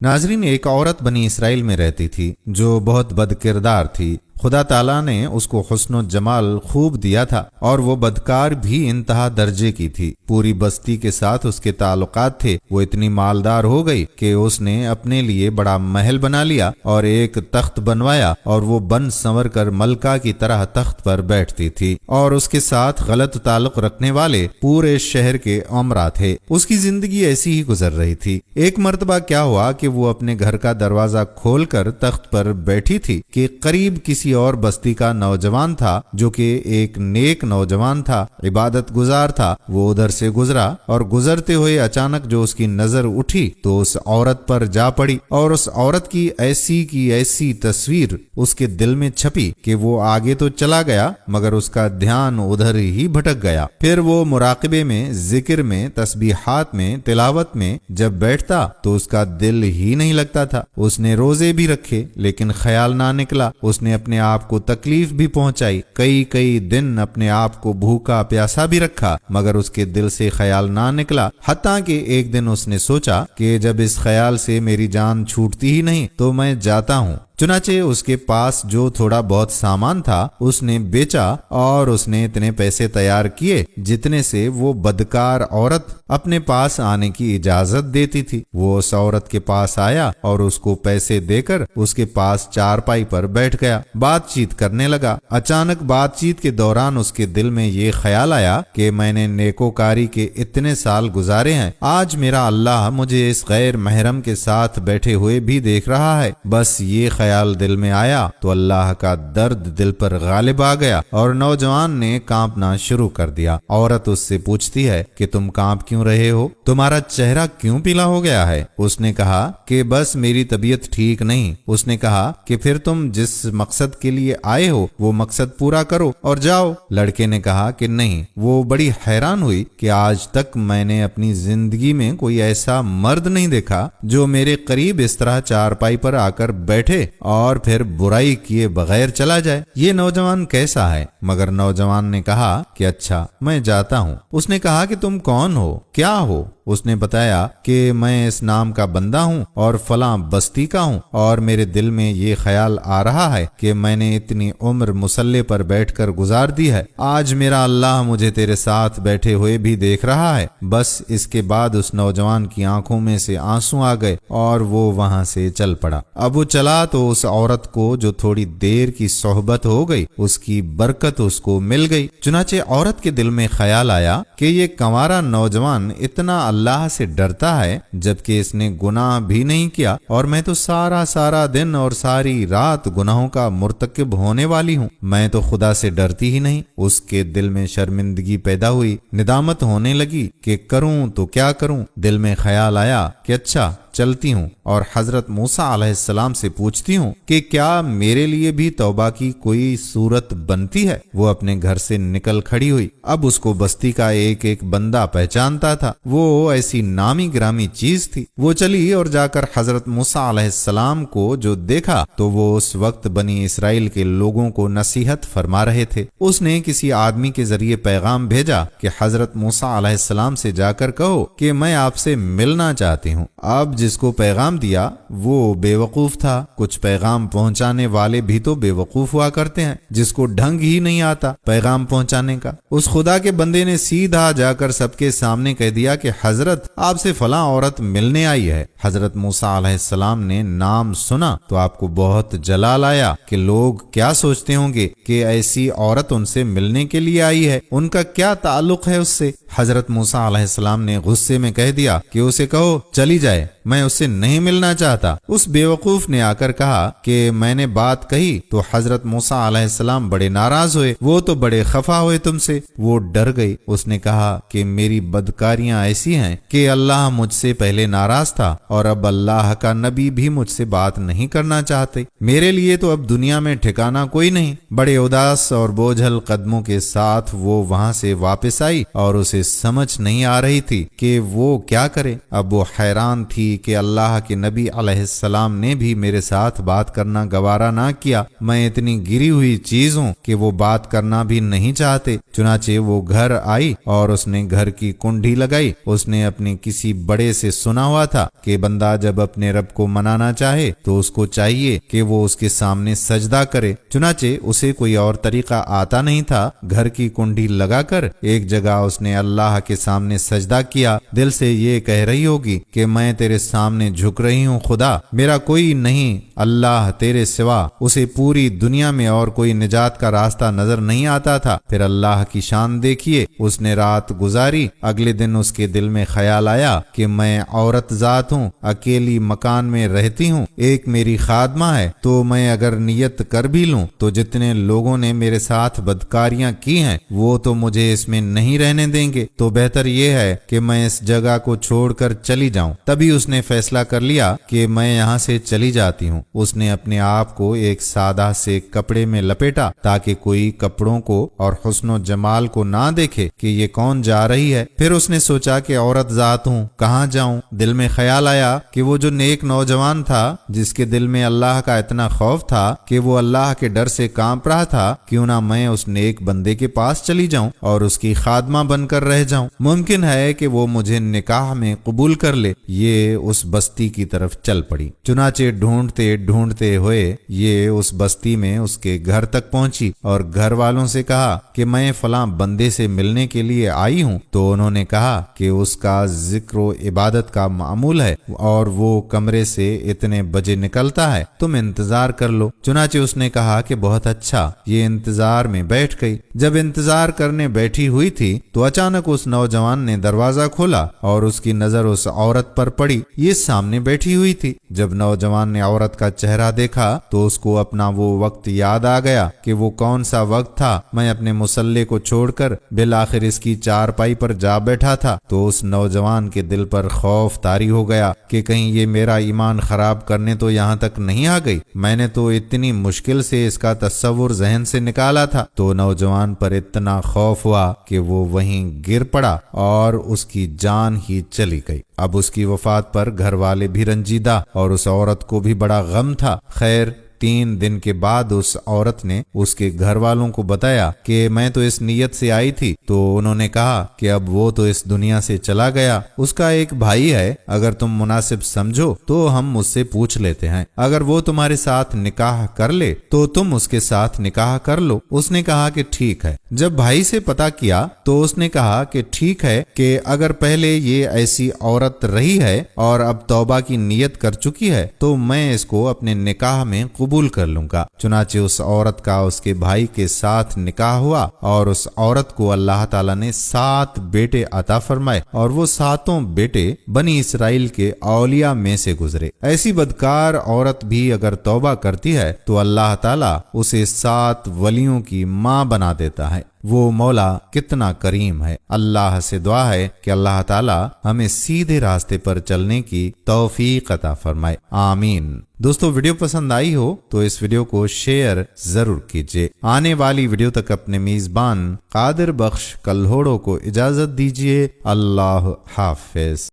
ناظرین، ایک عورت بنی اسرائیل میں رہتی تھی جو بہت بد کردار تھی۔ خدا تعالیٰ نے اس کو حسن و جمال خوب دیا تھا اور وہ بدکار بھی انتہا درجے کی تھی۔ پوری بستی کے ساتھ اس کے تعلقات تھے۔ وہ اتنی مالدار ہو گئی کہ اس نے اپنے لیے بڑا محل بنا لیا اور ایک تخت بنوایا اور وہ بن سنور کر ملکہ کی طرح تخت پر بیٹھتی تھی، اور اس کے ساتھ غلط تعلق رکھنے والے پورے شہر کے امراء تھے۔ اس کی زندگی ایسی ہی گزر رہی تھی۔ ایک مرتبہ کیا ہوا کہ وہ اپنے گھر کا دروازہ کھول کر تخت پر بیٹھی تھی کہ قریب کسی اور بستی کا نوجوان تھا جو کہ ایک نیک نوجوان تھا، عبادت گزار تھا۔ وہ ادھر سے گزرا اور گزرتے ہوئے اچانک جو اس کی نظر اٹھی تو اس عورت پر جا پڑی، اور اس عورت کی ایسی تصویر اس کے دل میں چھپی کہ وہ آگے تو چلا گیا مگر اس کا دھیان ادھر ہی بھٹک گیا۔ پھر وہ مراقبے میں، ذکر میں، تسبیحات میں، تلاوت میں جب بیٹھتا تو اس کا دل ہی نہیں لگتا تھا۔ اس نے روزے بھی رکھے لیکن خیال نہ نکلا۔ اس نے اپنے آپ کو تکلیف بھی پہنچائی، کئی دن اپنے آپ کو بھوکا پیاسا بھی رکھا مگر اس کے دل سے خیال نہ نکلا، حتیٰ کہ ایک دن اس نے سوچا کہ جب اس خیال سے میری جان چھوٹتی ہی نہیں تو میں جاتا ہوں۔ چنانچہ اس کے پاس جو تھوڑا بہت سامان تھا اس نے بیچا اور اس نے اتنے پیسے تیار کیے جتنے سے وہ بدکار عورت اپنے پاس آنے کی اجازت دیتی تھی۔ وہ اس عورت کے پاس آیا اور اس کو پیسے دے کر اس کے پاس چارپائی پر بیٹھ گیا، بات چیت کرنے لگا۔ اچانک بات چیت کے دوران اس کے دل میں یہ خیال آیا کہ میں نے نیکوکاری کے اتنے سال گزارے ہیں، آج میرا اللہ مجھے اس غیر محرم کے ساتھ بیٹھے ہوئے بھی دیکھ رہا ہے۔ بس یہ خیال دل میں آیا تو اللہ کا درد دل پر غالب آ گیا اور نوجوان نے کانپنا شروع کر دیا۔ عورت اس سے پوچھتی ہے کہ تم کانپ کیوں رہے ہو؟ تمہارا چہرہ کیوں پیلا ہو گیا ہے؟ اس نے کہا کہ بس میری طبیعت ٹھیک نہیں۔ اس نے کہا کہ پھر تم جس مقصد کے لیے آئے ہو وہ مقصد پورا کرو اور جاؤ۔ لڑکے نے کہا کہ نہیں۔ وہ بڑی حیران ہوئی کہ آج تک میں نے اپنی زندگی میں کوئی ایسا مرد نہیں دیکھا جو میرے قریب اس طرح چارپائی پر آ کر بیٹھے اور پھر برائی کیے بغیر چلا جائے۔ یہ نوجوان کیسا ہے؟ مگر نوجوان نے کہا کہ اچھا میں جاتا ہوں۔ اس نے کہا کہ تم کون ہو، کیا ہو؟ اس نے بتایا کہ میں اس نام کا بندہ ہوں اور فلاں بستی کا ہوں، اور میرے دل میں یہ خیال آ رہا ہے کہ میں نے اتنی عمر مصلی پر بیٹھ کر گزار دی ہے، آج میرا اللہ مجھے تیرے ساتھ بیٹھے ہوئے بھی دیکھ رہا ہے۔ بس اس کے بعد اس نوجوان کی آنکھوں میں سے آنسو آ گئے اور وہ وہاں سے چل پڑا۔ اب وہ چلا تو اس عورت کو جو تھوڑی دیر کی صحبت ہو گئی اس کی برکت اس کو مل گئی۔ چنانچہ عورت کے دل میں خیال آیا کہ یہ کنوارا نوجوان اتنا اللہ سے ڈرتا ہے جبکہ اس نے گناہ بھی نہیں کیا، اور میں تو سارا دن اور ساری رات گناہوں کا مرتکب ہونے والی ہوں، میں تو خدا سے ڈرتی ہی نہیں۔ اس کے دل میں شرمندگی پیدا ہوئی، ندامت ہونے لگی کہ کروں تو کیا کروں۔ دل میں خیال آیا کہ اچھا چلتی ہوں اور حضرت موسیٰ علیہ السلام سے پوچھتی ہوں کہ کیا میرے لیے بھی توبہ کی کوئی صورت بنتی ہے۔ وہ اپنے گھر سے نکل کھڑی ہوئی۔ اب اس کو بستی کا ایک بندہ پہچانتا تھا، وہ ایسی نامی گرامی چیز تھی۔ وہ چلی اور جا کر حضرت موسیٰ علیہ السلام کو جو دیکھا تو وہ اس وقت بنی اسرائیل کے لوگوں کو نصیحت فرما رہے تھے۔ اس نے کسی آدمی کے ذریعے پیغام بھیجا کہ حضرت موسیٰ علیہ السلام سے جا کر کہو کہ میں آپ سے ملنا چاہتی ہوں۔ اب جس کو پیغام دیا وہ بے وقوف تھا۔ کچھ پیغام پہنچانے والے بھی تو بے وقوف ہوا کرتے ہیں جس کو ڈھنگ ہی نہیں آتا پیغام پہنچانے کا۔ اس خدا کے بندے نے سیدھا جا کر سب کے سامنے کہہ دیا کہ حضرت آپ سے فلاں عورت ملنے آئی ہے۔ حضرت موسیٰ علیہ السلام نے نام سنا تو آپ کو بہت جلال آیا کہ لوگ کیا سوچتے ہوں گے کہ ایسی عورت ان سے ملنے کے لیے آئی ہے، ان کا کیا تعلق ہے اس سے۔ حضرت موسیٰ علیہ السلام نے غصے میں کہہ دیا کہ اسے کہو چلی جائے، میں اس سے نہیں ملنا چاہتا۔ اس بیوقوف نے آ کر کہا کہ میں نے بات کہی تو حضرت موسیٰ علیہ السلام بڑے ناراض ہوئے، وہ تو بڑے خفا ہوئے تم سے۔ وہ ڈر گئی۔ اس نے کہا کہ میری بدکاریاں ایسی ہیں کہ اللہ مجھ سے پہلے ناراض تھا اور اب اللہ کا نبی بھی مجھ سے بات نہیں کرنا چاہتے، میرے لیے تو اب دنیا میں ٹھکانہ کوئی نہیں۔ بڑے اداس اور بوجھل قدموں کے ساتھ وہ وہاں سے واپس آئی اور اسے سمجھ نہیں آ رہی تھی کہ وہ کیا کرے۔ اب وہ حیران تھی کہ اللہ کے نبی علیہ السلام نے بھی میرے ساتھ بات کرنا گوارا نہ کیا، میں اتنی گری ہوئی چیز ہوں کہ وہ بات کرنا بھی نہیں چاہتے۔ چنانچہ وہ گھر آئی اور اس نے گھر کی کنڈی لگائی۔ اس نے اپنے کسی بڑے سے سنا ہوا تھا کہ بندہ جب اپنے رب کو منانا چاہے تو اس کو چاہیے کہ وہ اس کے سامنے سجدہ کرے، چنانچہ اسے کوئی اور طریقہ آتا نہیں تھا۔ گھر کی کنڈی لگا کر ایک جگہ اس نے اللہ کے سامنے سجدہ کیا، دل سے یہ کہہ رہی ہوگی کہ میں تیرے سامنے جھک رہی ہوں، خدا میرا کوئی نہیں اللہ تیرے سوا۔ اسے پوری دنیا میں اور کوئی نجات کا راستہ نظر نہیں آتا تھا۔ پھر اللہ کی شان دیکھیے، اس نے رات گزاری۔ اگلے دن اس کے دل میں خیال آیا کہ میں عورت ذات ہوں، اکیلی مکان میں رہتی ہوں، ایک میری خادمہ ہے، تو میں اگر نیت کر بھی لوں تو جتنے لوگوں نے میرے ساتھ بدکاریاں کی ہیں وہ تو مجھے اس میں نہیں رہنے دیں گے، تو بہتر یہ ہے کہ میں اس جگہ کو چھوڑ کر چلی جاؤں۔ تبھی اس نے فیصلہ کر لیا کہ میں یہاں سے چلی جاتی ہوں۔ اس نے اپنے آپ کو ایک سادہ سے کپڑے میں لپیٹا تاکہ کوئی کپڑوں کو اور حسن و جمال کو نہ دیکھے کہ یہ کون جا رہی ہے۔ پھر اس نے سوچا کہ عورت ذات ہوں، کہاں جاؤں؟ دل میں خیال آیا کہ وہ جو نیک نوجوان تھا جس کے دل میں اللہ کا اتنا خوف تھا کہ وہ اللہ کے ڈر سے کانپ رہا تھا، کیوں نہ میں اس نیک بندے کے پاس چلی جاؤں اور اس کی خادمہ بن کر رہ جاؤں، ممکن ہے کہ وہ مجھے نکاح میں قبول کر لے۔ یہ اس بستی کی طرف چل پڑی۔ چنانچہ ڈھونڈتے ڈھونڈتے ہوئے یہ اس بستی میں اس کے گھر تک پہنچی اور گھر والوں سے کہا کہ میں فلاں بندے سے ملنے کے لیے آئی ہوں۔ تو انہوں نے کہا کہ اس کا ذکر و عبادت کا معمول ہے اور وہ کمرے سے اتنے بجے نکلتا ہے، تم انتظار کر لو۔ چنانچہ اس نے کہا کہ بہت اچھا، یہ انتظار میں بیٹھ گئی۔ جب انتظار کرنے بیٹھی ہوئی تھی تو اچانک اس نوجوان نے دروازہ کھولا اور اس کی نظر اس عورت پر پڑی۔ یہ سامنے بیٹھی ہوئی تھی۔ جب نوجوان نے عورت کا چہرہ دیکھا تو اس کو اپنا وہ وقت یاد آ گیا کہ وہ کون سا وقت تھا۔ میں اپنے مسلح کو چھوڑ کر بالآخر اس کی چارپائی پر جا بیٹھا تھا، تو اس نوجوان کے دل پر خوف طاری ہو گیا کہ کہیں یہ میرا ایمان خراب کرنے تو یہاں تک نہیں آ گئی۔ میں نے تو اتنی مشکل سے اس کا تصور ذہن سے نکالا تھا۔ تو نوجوان پر اتنا خوف ہوا کہ وہ وہیں گر پڑا اور اس کی جان ہی چلی گئی۔ اب اس کی وفات پر گھر والے بھی رنجیدہ اور اس عورت کو بھی بڑا غم تھا۔ خیر 3 دن کے بعد اس عورت نے اس کے گھر والوں کو بتایا کہ میں تو اس نیت سے آئی تھی، تو انہوں نے کہا کہ اب وہ تو اس دنیا سے چلا گیا، اس کا ایک بھائی ہے، اگر تم مناسب سمجھو تو ہم اس سے پوچھ لیتے ہیں، اگر وہ تمہارے ساتھ نکاح کر لے تو تم اس کے ساتھ نکاح کر لو۔ اس نے کہا کہ ٹھیک ہے۔ جب بھائی سے پتہ کیا تو اس نے کہا کہ ٹھیک ہے کہ اگر پہلے یہ ایسی عورت رہی ہے اور اب توبہ کی نیت کر چکی ہے تو میں اس کو اپنے نکاح میں قبول کر لوں گا۔ چنانچہ اس عورت کا اس کے بھائی کے ساتھ نکاح ہوا اور اس عورت کو اللہ تعالیٰ نے 7 بیٹے عطا فرمائے اور وہ 7 بیٹے بنی اسرائیل کے اولیاء میں سے گزرے۔ ایسی بدکار عورت بھی اگر توبہ کرتی ہے تو اللہ تعالیٰ اسے 7 ولیوں کی ماں بنا دیتا ہے۔ وہ مولا کتنا کریم ہے۔ اللہ سے دعا ہے کہ اللہ تعالیٰ ہمیں سیدھے راستے پر چلنے کی توفیق عطا فرمائے، آمین۔ دوستو ویڈیو پسند آئی ہو تو اس ویڈیو کو شیئر ضرور کیجیے۔ آنے والی ویڈیو تک اپنے میزبان قادر بخش کلہوڑو کو اجازت دیجیے۔ اللہ حافظ۔